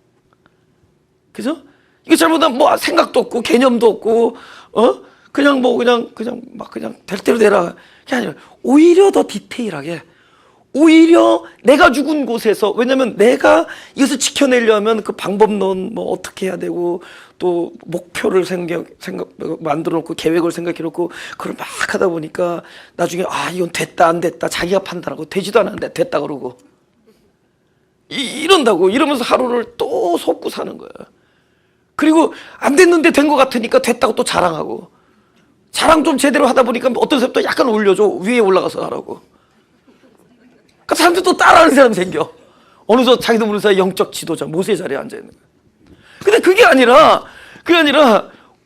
S1: 그죠? 이거 잘못하면 뭐 생각도 없고 개념도 없고 그냥 될 대로 되라. 그게 아니라 오히려 더 디테일하게. 오히려 내가 죽은 곳에서, 왜냐면 내가 이것을 지켜내려면 그 방법론 뭐 어떻게 해야 되고 또 목표를 만들어 놓고 계획을 생각해 놓고 그걸 막 하다 보니까 나중에 이건 됐다 안 됐다 자기가 판단하고 되지도 않았는데 됐다 그러고 이런다고 이러면서 하루를 또 속고 사는 거야. 그리고 안 됐는데 된 것 같으니까 됐다고 또 자랑하고 자랑 좀 제대로 하다 보니까 어떤 사람 또 약간 올려줘. 위에 올라가서 하라고. 그 사람들 또 따라하는 사람이 생겨. 어느새 자기도 모르는 사이 영적 지도자 모세 자리에 앉아있는 거야. 근데 그게 아니라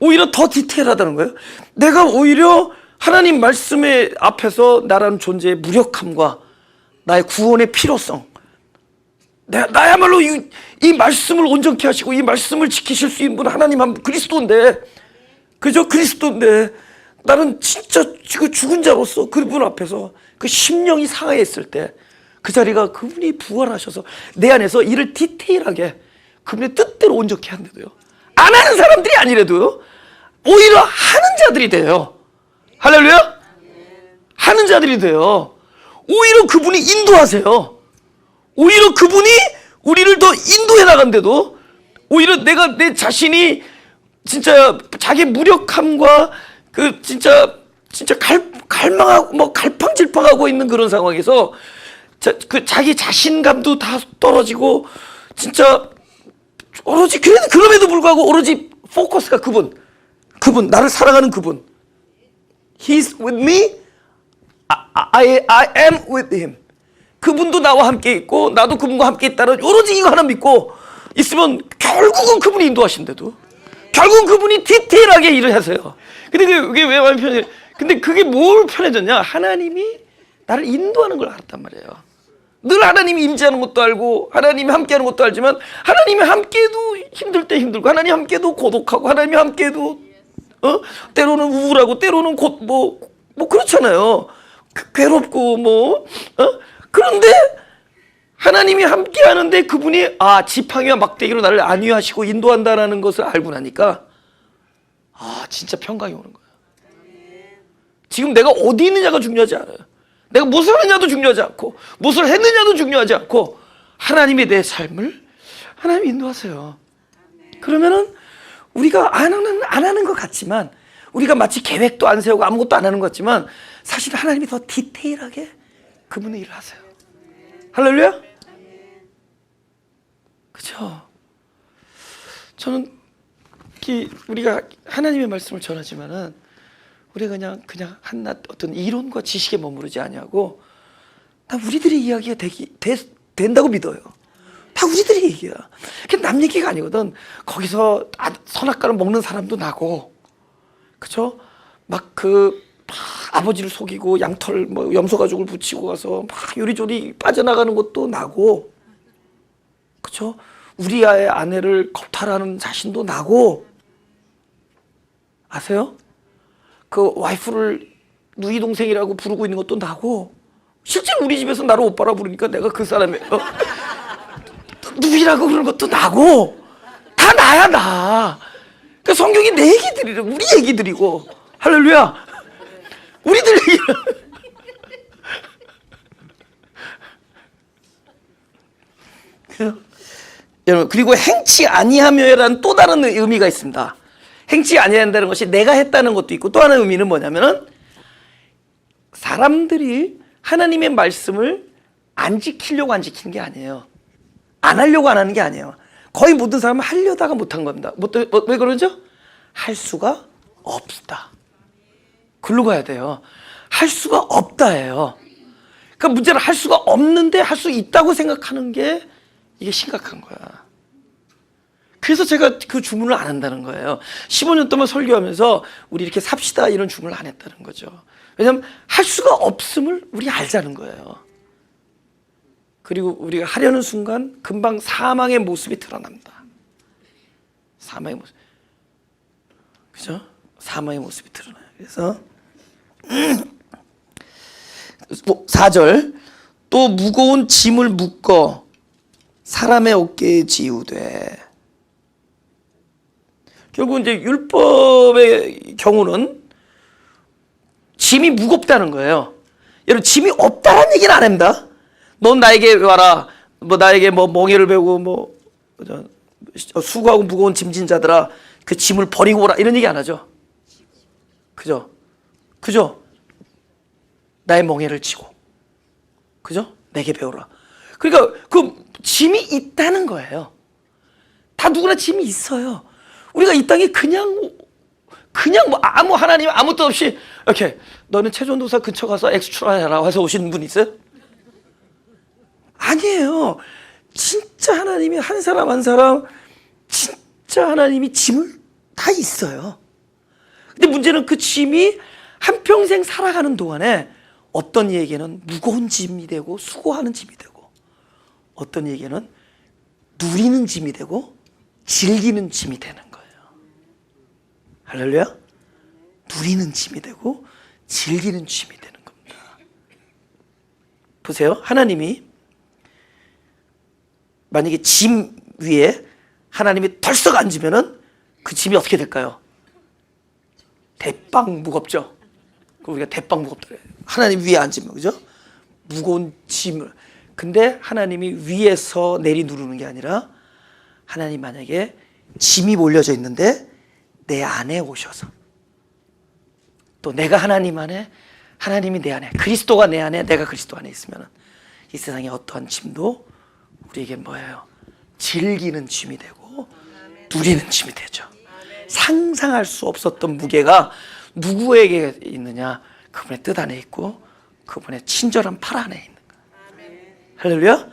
S1: 오히려 더 디테일하다는 거예요. 내가 오히려 하나님 말씀의 앞에서 나라는 존재의 무력함과 나의 구원의 필요성, 나야말로 이 말씀을 온전케 하시고 이 말씀을 지키실 수 있는 분 하나님 한 그리스도인데, 그죠? 그리스도인데 나는 진짜 지금 죽은 자로서 그분 앞에서 그 심령이 상하였을 때 그 자리가 그분이 부활하셔서 내 안에서 이를 디테일하게 그분의 뜻대로 온전케 한대도요. 안 하는 사람들이 아니래도요. 오히려 하는 자들이 돼요. 할렐루야? 하는 자들이 돼요. 오히려 그분이 인도하세요. 오히려 그분이 우리를 더 인도해 나간데도 오히려 내가 내 자신이 진짜 자기 무력함과 그 진짜 갈망하고 뭐 갈팡질팡하고 있는 그런 상황에서 자기 자신감도 다 떨어지고 진짜 오로지 그럼에도 불구하고 오로지 포커스가 그분 나를 사랑하는 그분. He's with me. I am with him. 그분도 나와 함께 있고 나도 그분과 함께 있다는 오로지 이거 하나 믿고 있으면 결국은 그분이 인도하신대도 결국은 그분이 디테일하게 일을 하세요. 근데 그게 왜 많이 편해? 근데 그게 뭘 편해졌냐? 하나님이 나를 인도하는 걸 알았단 말이에요. 늘 하나님이 임재하는 것도 알고 하나님이 함께하는 것도 알지만 하나님이 함께해도 힘들 때 힘들고 하나님이 함께해도 고독하고 하나님이 함께해도 때로는 우울하고 때로는 뭐 그렇잖아요. 괴롭고 그런데 하나님이 함께하는데 그분이 지팡이와 막대기로 나를 안위하시고 인도한다라는 것을 알고 나니까 진짜 평강이 오는 거예요. 지금 내가 어디 있느냐가 중요하지 않아요. 내가 무엇을 하느냐도 중요하지 않고 무엇을 했느냐도 중요하지 않고 하나님이 내 삶을 하나님이 인도하세요. 그러면은 우리가 안 하는 것 같지만 우리가 마치 계획도 안 세우고 아무것도 안 하는 것 같지만 사실 하나님이 더 디테일하게 그분의 일을 하세요. 할렐루야? 그죠? 저는 특히 우리가 하나님의 말씀을 전하지만은 우리가 그냥 한낱 어떤 이론과 지식에 머무르지 아니하고 나 우리들의 이야기가 된다고 믿어요. 다 우리들의 얘기야. 그게 남 얘기가 아니거든. 거기서 선악과를 먹는 사람도 나고, 그죠? 막 아버지를 속이고 양털 염소 가죽을 붙이고 가서 막 요리조리 빠져나가는 것도 나고, 그죠? 우리 아내를 겁탈하는 자신도 나고, 아세요? 그 와이프를 누이 동생이라고 부르고 있는 것도 나고, 실제로 우리 집에서 나를 오빠라 부르니까 내가 그 사람의 누이라고 그러는 것도 나고, 다 나야 나. 그러니까 성경이 내 얘기들이래. 우리 얘기들이고. 할렐루야. 우리들 얘기. 여러분, 그리고 행치 아니하며라는 또 다른 의미가 있습니다. 행치 아니한다는 것이 내가 했다는 것도 있고, 또 하나의 의미는 뭐냐면은 사람들이 하나님의 말씀을 안 지키려고 안 지키는 게 아니에요. 안 하려고 안 하는 게 아니에요. 거의 모든 사람은 하려다가 못한 겁니다. 왜 그러죠? 할 수가 없다. 글로 가야 돼요. 할 수가 없다예요. 그러니까 문제는 할 수가 없는데 할 수 있다고 생각하는 게 이게 심각한 거야. 그래서 제가 그 주문을 안 한다는 거예요. 15년 동안 설교하면서 우리 이렇게 삽시다 이런 주문을 안 했다는 거죠. 왜냐하면 할 수가 없음을 우리 알자는 거예요. 그리고 우리가 하려는 순간 금방 사망의 모습이 드러납니다. 사망의 모습, 그죠? 사망의 모습이 드러나요. 그래서 4절, 또 무거운 짐을 묶어 사람의 어깨에 지우되. 결국 이제 율법의 경우는 짐이 무겁다는 거예요. 여러분, 짐이 없다는 얘기는 안 합니다. 넌 나에게 와라. 나에게 멍에를 베고 수고하고 무거운 짐진 자들아 그 짐을 버리고 오라 이런 얘기 안 하죠. 그죠? 나의 멍에를 지고, 그죠? 내게 배우라. 그러니까 그 짐이 있다는 거예요. 다 누구나 짐이 있어요. 우리가 이 땅에 그냥 아무 하나님 아무 뜻 없이 이렇게 너는 최전도사 근처 가서 엑스트라 해라 해서 오시는 분 있어요? 아니에요. 진짜 하나님이 한 사람 한 사람 진짜 하나님이 짐을 다 있어요. 근데 문제는 그 짐이 한평생 살아가는 동안에 어떤 이에게는 무거운 짐이 되고 수고하는 짐이 되고, 어떤 이에게는 누리는 짐이 되고 즐기는 짐이 되는 거예요. 할렐루야. 누리는 짐이 되고 즐기는 짐이 되는 겁니다. 보세요. 하나님이 만약에 짐 위에 하나님이 덜썩 앉으면은 그 짐이 어떻게 될까요? 대빵 무겁죠. 우리가 대빵 무겁다 그래요. 하나님 위에 앉으면, 그죠? 무거운 짐을. 근데 하나님이 위에서 내리 누르는 게 아니라, 하나님 만약에 짐이 몰려져 있는데 내 안에 오셔서, 또 내가 하나님 안에, 하나님이 내 안에, 그리스도가 내 안에, 내가 그리스도 안에 있으면 이 세상의 어떠한 짐도 우리에게 뭐예요? 즐기는 짐이 되고 누리는 짐이 되죠. 상상할 수 없었던 무게가 누구에게 있느냐? 그분의 뜻 안에 있고 그분의 친절한 팔 안에 있는 거예요. 할렐루야.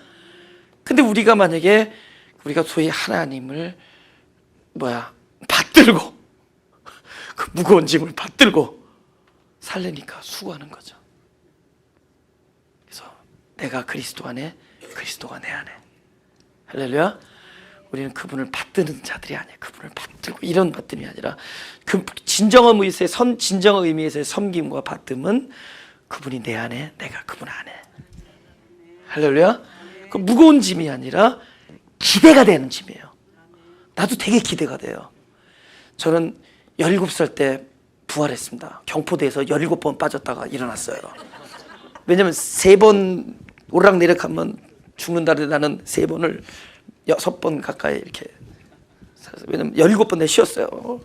S1: 근데 우리가 만약에 우리가 소위 하나님을 받들고 그 무거운 짐을 받들고 살려니까 수고하는 거죠. 그래서 내가 그리스도 안에, 그리스도가 내 안에. 할렐루야. 우리는 그분을 받드는 자들이 아니에요. 그분을 받들고 이런 받듦이 아니라, 그 진정한 의미에서의 섬김과 받듦은 그분이 내 안에, 내가 그분 안에. 할렐루야. 그 무거운 짐이 아니라 기대가 되는 짐이에요. 나도 되게 기대가 돼요. 저는 17살 때 부활했습니다. 경포대에서 17번 빠졌다가 일어났어요. 왜냐면 3번 오르락내리락하면 죽는다는데 나는 3번을 6번 가까이 이렇게, 왜냐면 17번 내 쉬었어요.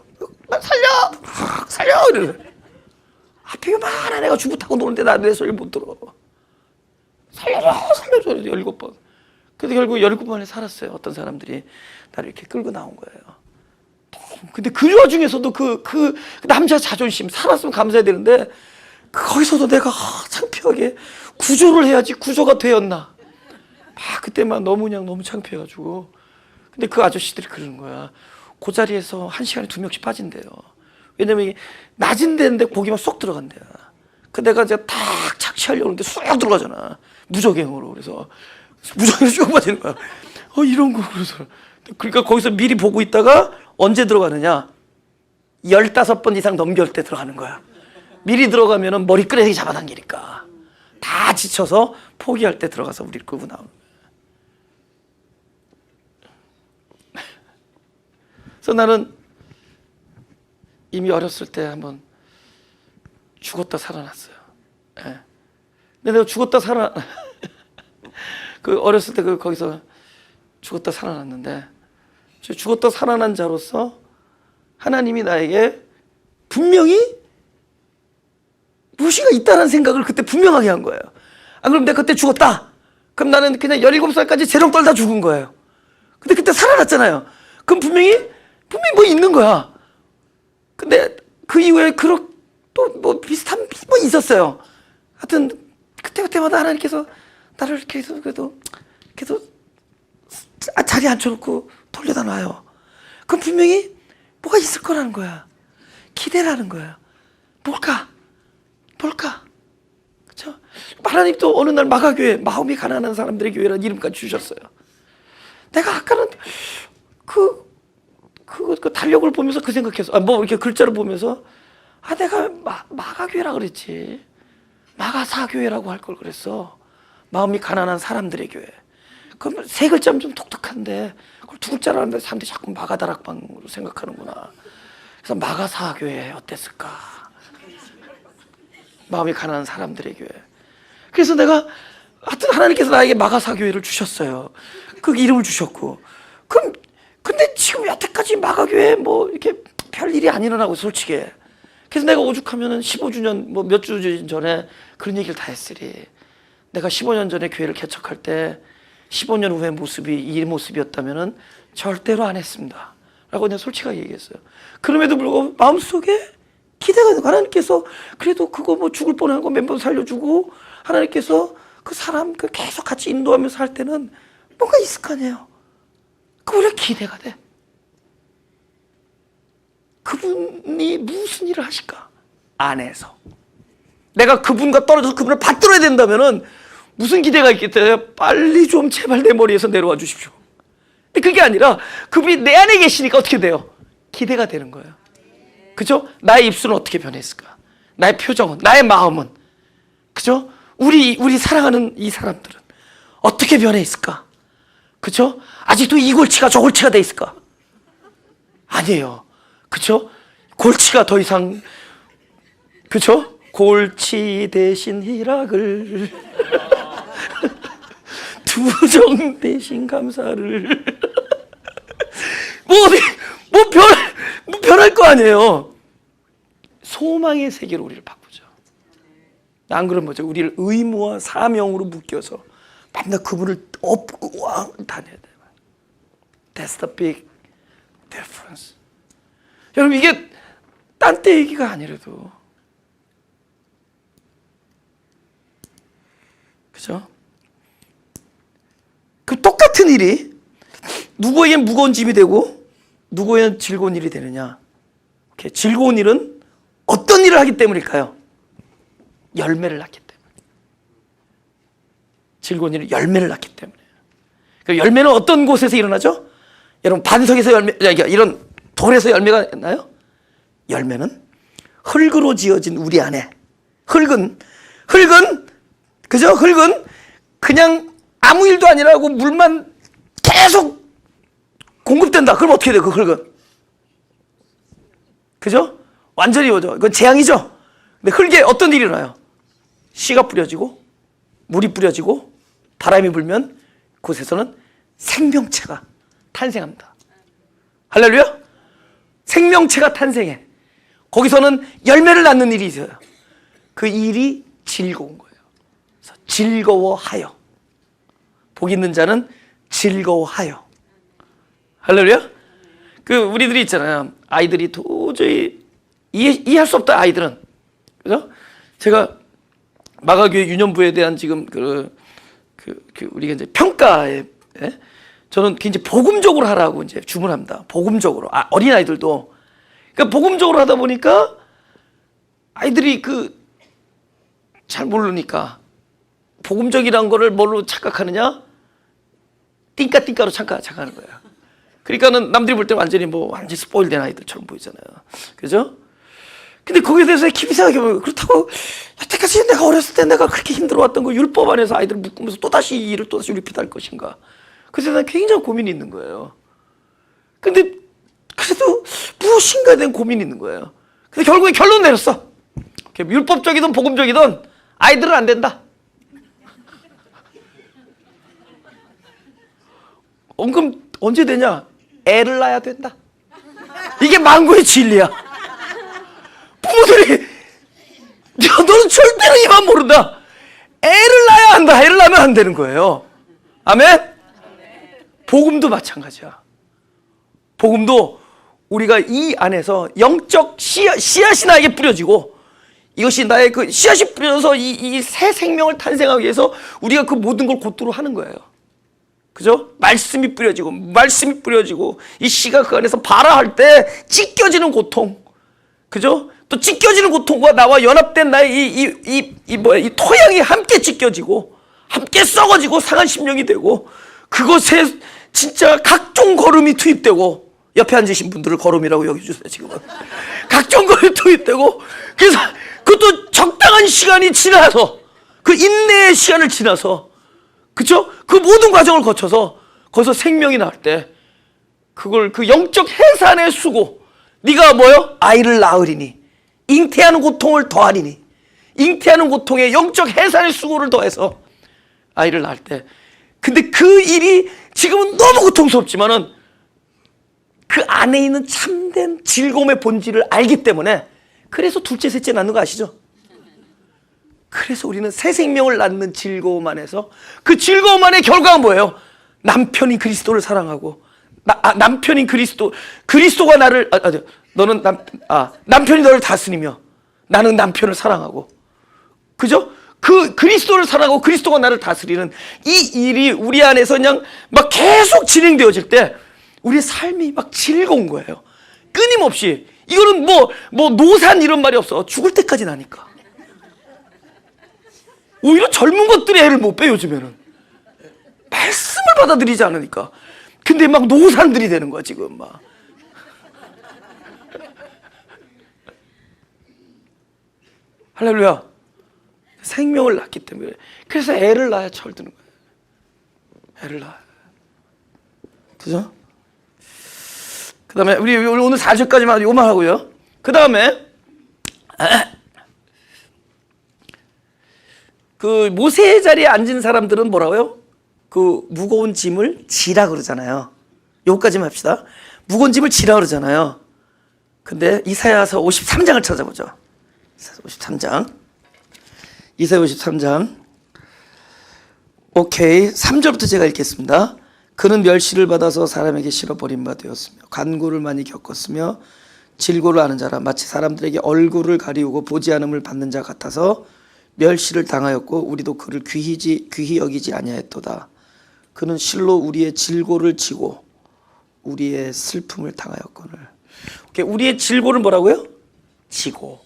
S1: 살려 이러면서. 앞에 요만한 애가 주부 타고 노는데 나 내 소리를 못 들어. 살려줘 17번. 그래서 결국 17번에 살았어요. 어떤 사람들이 나를 이렇게 끌고 나온 거예요. 근데 그 와중에서도 그 남자 자존심 살았으면 감사해야 되는데 거기서도 내가 창피하게 구조를 해야지 구조가 되었나. 그때만 너무 창피해가지고. 근데 그 아저씨들이 그러는 거야. 그 자리에서 1시간에 2명씩 빠진대요. 왜냐면 이게 낮은 데인데 고기만 쏙 들어간대요. 그 내가 이제 탁 착취하려고 하는데 쏙 들어가잖아. 무적행으로. 그래서 무적행으로 쭉 빠지는 거야. 이런 거. 그러니까 거기서 미리 보고 있다가 언제 들어가느냐? 15번 이상 넘겨올 때 들어가는 거야. 미리 들어가면은 머리끄레기 잡아당기니까. 다 지쳐서 포기할 때 들어가서 우리를 끌고 나오는 거야. 그래서 나는 이미 어렸을 때 한번 죽었다 살아났어요. 예. 근데 내가 죽었다 그 어렸을 때 거기서 죽었다 살아났는데, 죽었다 살아난 자로서 하나님이 나에게 분명히 무엇이가 있다는 생각을 그때 분명하게 한 거예요. 안 그러면 내가 그때 죽었다. 그럼 나는 그냥 17살까지 재롱 떨다 죽은 거예요. 근데 그때 살아났잖아요. 그럼 분명히 뭐 있는 거야. 근데 그 이후에 또 뭐 비슷한 뭐 있었어요. 하여튼 그때마다 하나님께서 나를 계속 자리에 앉혀놓고 돌려다 놔요. 그럼 분명히 뭐가 있을 거라는 거야. 기대라는 거야. 뭘까? 그렇죠? 하나님도 어느 날 마가교회, 마음이 가난한 사람들의 교회라는 이름까지 주셨어요. 내가 아까는 그 달력을 보면서 그 생각했어. 뭐 이렇게 글자를 보면서 내가 마가교회라 그랬지. 마가사교회라고 할 걸 그랬어. 마음이 가난한 사람들의 교회. 그럼 세 글자면 좀 독특한데 그걸 두 글자로 하는데 사람들이 자꾸 마가다락방으로 생각하는구나. 그래서 마가사교회 어땠을까? 마음이 가난한 사람들의 교회. 그래서 내가 하여튼 하나님께서 나에게 마가사교회를 주셨어요. 그 이름을 주셨고. 근데 지금 여태까지 마가교회 뭐 이렇게 별 일이 안 일어나고 솔직히. 그래서 내가 오죽하면은 15주년 뭐 몇 주 전에 그런 얘기를 다 했으리. 내가 15년 전에 교회를 개척할 때 15년 후의 모습이 이 모습이었다면은 절대로 안 했습니다. 라고 내가 솔직하게 얘기했어요. 그럼에도 불구하고 마음속에 기대가 있는 거예요. 하나님께서 그래도 그거 뭐 죽을 뻔한 거 멤버 살려주고 하나님께서 그 사람 계속 같이 인도하면서 할 때는 뭔가 있을 거 아니에요. 그게 기대가 돼. 그분이 무슨 일을 하실까? 안에서. 내가 그분과 떨어져서 그분을 받들어야 된다면은 무슨 기대가 있겠어요? 빨리 좀 제발 내 머리에서 내려와 주십시오. 근데 그게 아니라 그분이 내 안에 계시니까 어떻게 돼요? 기대가 되는 거예요. 그죠? 나의 입술은 어떻게 변했을까? 나의 표정은, 나의 마음은, 그죠? 우리 사랑하는 이 사람들은 어떻게 변해 있을까? 그죠? 아직도 이 골치가 저 골치가 돼 있을까? 아니에요. 그죠? 골치가 더 이상, 그죠? 골치 대신 희락을 투정 대신 감사를 뭐 변할 거 아니에요. 소망의 세계로 우리를 바꾸죠. 안 그러면 뭐죠? 우리를 의무와 사명으로 묶여서 맨날 그분을 업고 다녀야 돼요. That's the big difference. 여러분 이게 딴 때 얘기가 아니라도 그죠? 그 똑같은 일이 누구에겐 무거운 짐이 되고 누구에겐 즐거운 일이 되느냐? 오케이. 즐거운 일은 어떤 일을 하기 때문일까요? 열매를 낳기 때문에. 즐거운 일은 열매를 낳기 때문에. 그 열매는 어떤 곳에서 일어나죠? 여러분 반석에서 이런 돌에서 열매가 나요? 열매는 흙으로 지어진 우리 안에 흙은 그죠? 흙은 그냥 아무 일도 아니라고 물만 계속 공급된다. 그럼 어떻게 돼요? 그 흙은 그죠? 완전히 오죠. 그건 재앙이죠. 근데 흙에 어떤 일이 일어나요? 씨가 뿌려지고 물이 뿌려지고 바람이 불면 그곳에서는 생명체가 탄생합니다. 할렐루야? 생명체가 탄생해. 거기서는 열매를 낳는 일이 있어요. 그 일이 즐거운 거예요. 그래서 즐거워하여. 복 있는 자는 즐거워하여. 할렐루야? 우리들이 있잖아요. 아이들이 도저히 이해할 수 없다, 아이들은. 그죠? 제가 마가교회 유년부에 대한 지금 우리가 이제 평가에, 예? 저는 굉장히 복음적으로 하라고 이제 주문합니다. 복음적으로. 어린아이들도. 그러니까 복음적으로 하다 보니까 아이들이 잘 모르니까 복음적이란 거를 뭘로 착각하느냐? 띵까띵까로 착각하는 거예요. 그러니까는 남들이 볼 때 완전히 스포일된 아이들처럼 보이잖아요. 그죠? 근데 거기에 대해서 깊이 생각해보면, 그렇다고 여태까지 내가 어렸을 때 내가 그렇게 힘들어왔던 거 율법 안에서 아이들을 묶으면서 또다시 이 일을 또다시 리핏할 것인가. 그래서 난 굉장히 고민이 있는 거예요. 근데 그래도 무엇인가에 대한 고민이 있는 거예요. 근데 결국에 결론 내렸어. 율법적이든 복음적이든 아이들은 안 된다. 그럼 언제 되냐? 애를 낳아야 된다. 이게 만고의 진리야. 부모들이 너는 절대로 이만 모른다. 애를 낳아야 한다. 애를 낳으면 안 되는 거예요. 아멘? 복음도 마찬가지야. 복음도 우리가 이 안에서 영적 씨앗이 나에게 뿌려지고, 이것이 나의 씨앗이 뿌려져서 이 새 생명을 탄생하기 위해서 우리가 그 모든 걸 곧도로 하는 거예요. 그죠? 말씀이 뿌려지고 이 씨가 그 안에서 발화할 때 찢겨지는 고통, 그죠? 또 찢겨지는 고통과 나와 연합된 나의 이 토양이 함께 찢겨지고 함께 썩어지고 상한 심령이 되고, 그것에 진짜 각종 거름이 투입되고, 옆에 앉으신 분들을 거름이라고 여겨주세요. 지금은 각종 거름이 투입되고, 그래서 그것도 적당한 시간이 지나서, 그 인내의 시간을 지나서, 그쵸? 그 모든 과정을 거쳐서 거기서 생명이 나올 때, 그걸 영적 해산의 수고, 네가 뭐요? 아이를 낳으리니 잉태하는 고통을 더하리니, 잉태하는 고통에 영적 해산의 수고를 더해서 아이를 낳을 때, 근데 그 일이 지금은 너무 고통스럽지만은 그 안에 있는 참된 즐거움의 본질을 알기 때문에, 그래서 둘째 셋째 낳는 거 아시죠? 그래서 우리는 새 생명을 낳는 즐거움 안에서, 그 즐거움 안의 결과가 뭐예요? 남편인 그리스도를 사랑하고, 남편인 그리스도가 나를, 남편이 너를 다스리며 나는 남편을 사랑하고, 그죠? 그리스도를 사랑하고 그리스도가 나를 다스리는 이 일이 우리 안에서 그냥 막 계속 진행되어질 때 우리의 삶이 막 즐거운 거예요. 끊임없이. 이거는 노산 이런 말이 없어. 죽을 때까지 나니까. 오히려 젊은 것들이 애를 못 빼, 요즘에는. 말씀을 받아들이지 않으니까. 근데 막 노산들이 되는 거야, 지금 막. 할렐루야. 생명을 낳기 때문에. 그래서 애를 낳아야 철드는 거예요. 애를 낳아야. 그죠? 그 다음에 우리 오늘 4절까지만 요만 하고요. 그 다음에 그 모세의 자리에 앉은 사람들은 뭐라고요? 그 무거운 짐을 지라 그러잖아요. 요거까지만 합시다. 무거운 짐을 지라 그러잖아요. 근데 이사야서 53장을 찾아보죠. 53장. 이사야 53장. 오케이. 3절부터 제가 읽겠습니다. 그는 멸시를 받아서 사람에게 실어 버림바 되었으며 간구를 많이 겪었으며 질고를 아는 자라. 마치 사람들에게 얼굴을 가리우고 보지 않음을 받는 자 같아서 멸시를 당하였고 우리도 그를 귀히 여기지 아니하였도다. 그는 실로 우리의 질고를 지고 우리의 슬픔을 당하였거늘. 오케이. 우리의 질고를 뭐라고요? 지고.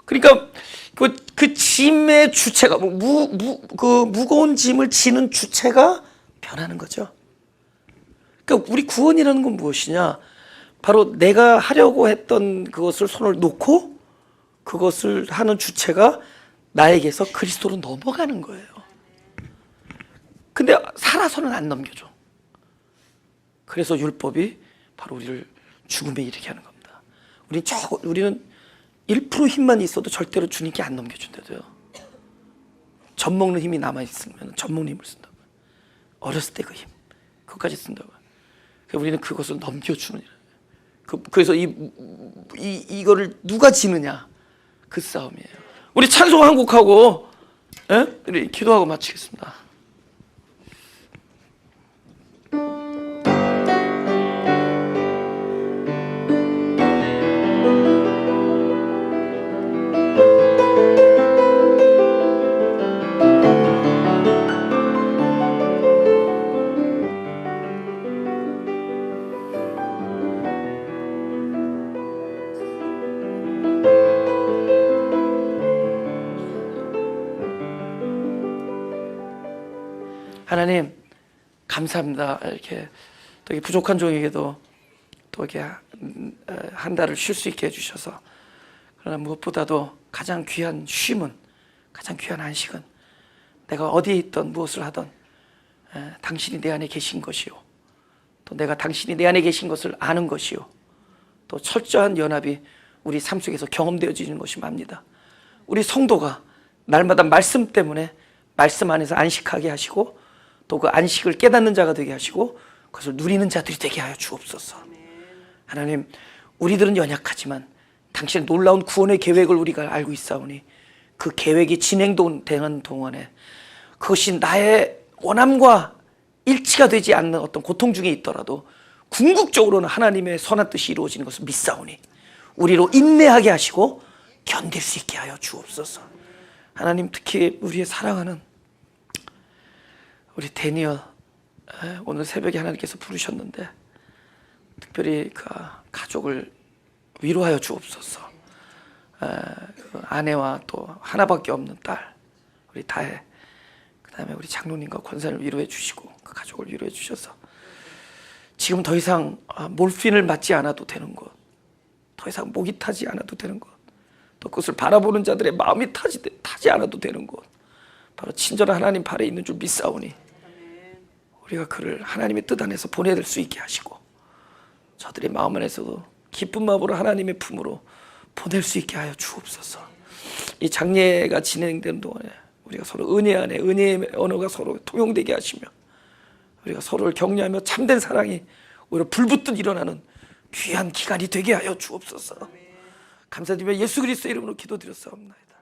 S1: 그러니까 그 짐의 주체가 그 무거운 짐을 지는 주체가 변하는 거죠. 그러니까 우리 구원이라는 건 무엇이냐? 바로 내가 하려고 했던 그것을 손을 놓고 그것을 하는 주체가 나에게서 그리스도로 넘어가는 거예요. 근데 살아서는 안 넘겨줘. 그래서 율법이 바로 우리를 죽음에 이르게 하는 겁니다. 우리는 1% 힘만 있어도 절대로 주님께 안 넘겨준다고요. 젖 먹는 힘이 남아있으면 젖 먹는 힘을 쓴다고. 어렸을 때 그 힘, 그것까지 쓴다고. 우리는 그것을 넘겨주는 일이에요. 그래서 이거를 누가 지느냐, 그 싸움이에요. 우리 찬송 한 곡하고 우리 기도하고 마치겠습니다. 하나님 감사합니다. 이렇게 또 이 부족한 종에게도 또 이렇게 한 달을 쉴 수 있게 해주셔서, 그러나 무엇보다도 가장 귀한 쉼은, 가장 귀한 안식은 내가 어디에 있든 무엇을 하든 당신이 내 안에 계신 것이요, 또 내가 당신이 내 안에 계신 것을 아는 것이요, 또 철저한 연합이 우리 삶 속에서 경험되어지는 것이 맙니다. 우리 성도가 날마다 말씀 때문에 말씀 안에서 안식하게 하시고, 또 그 안식을 깨닫는 자가 되게 하시고 그것을 누리는 자들이 되게 하여 주옵소서. 하나님, 우리들은 연약하지만 당신의 놀라운 구원의 계획을 우리가 알고 있사오니 그 계획이 진행되는 동안에 그것이 나의 원함과 일치가 되지 않는 어떤 고통 중에 있더라도 궁극적으로는 하나님의 선한 뜻이 이루어지는 것을 믿사오니 우리로 인내하게 하시고 견딜 수 있게 하여 주옵소서. 하나님, 특히 우리의 사랑하는 우리 데니얼, 오늘 새벽에 하나님께서 부르셨는데 특별히 그 가족을 위로하여 주옵소서. 그 아내와 또 하나밖에 없는 딸 우리 다혜, 그 다음에 우리 장로님과 권사를 위로해 주시고 그 가족을 위로해 주셔서 지금 더 이상 몰핀을 맞지 않아도 되는 것, 더 이상 목이 타지 않아도 되는 것, 또 그것을 바라보는 자들의 마음이 타지 않아도 되는 것, 바로 친절한 하나님 발에 있는 줄 믿사오니 우리가 그를 하나님의 뜻 안에서 보내들 수 있게 하시고 저들의 마음 안에서도 기쁜 마음으로 하나님의 품으로 보낼 수 있게 하여 주옵소서. 이 장례가 진행되는 동안에 우리가 서로 은혜 안에 은혜의 언어가 서로 통용되게 하시며 우리가 서로를 격려하며 참된 사랑이 오히려 불붙듯 일어나는 귀한 기간이 되게 하여 주옵소서. 감사드리며 예수 그리스도의 이름으로 기도드렸사옵나이다.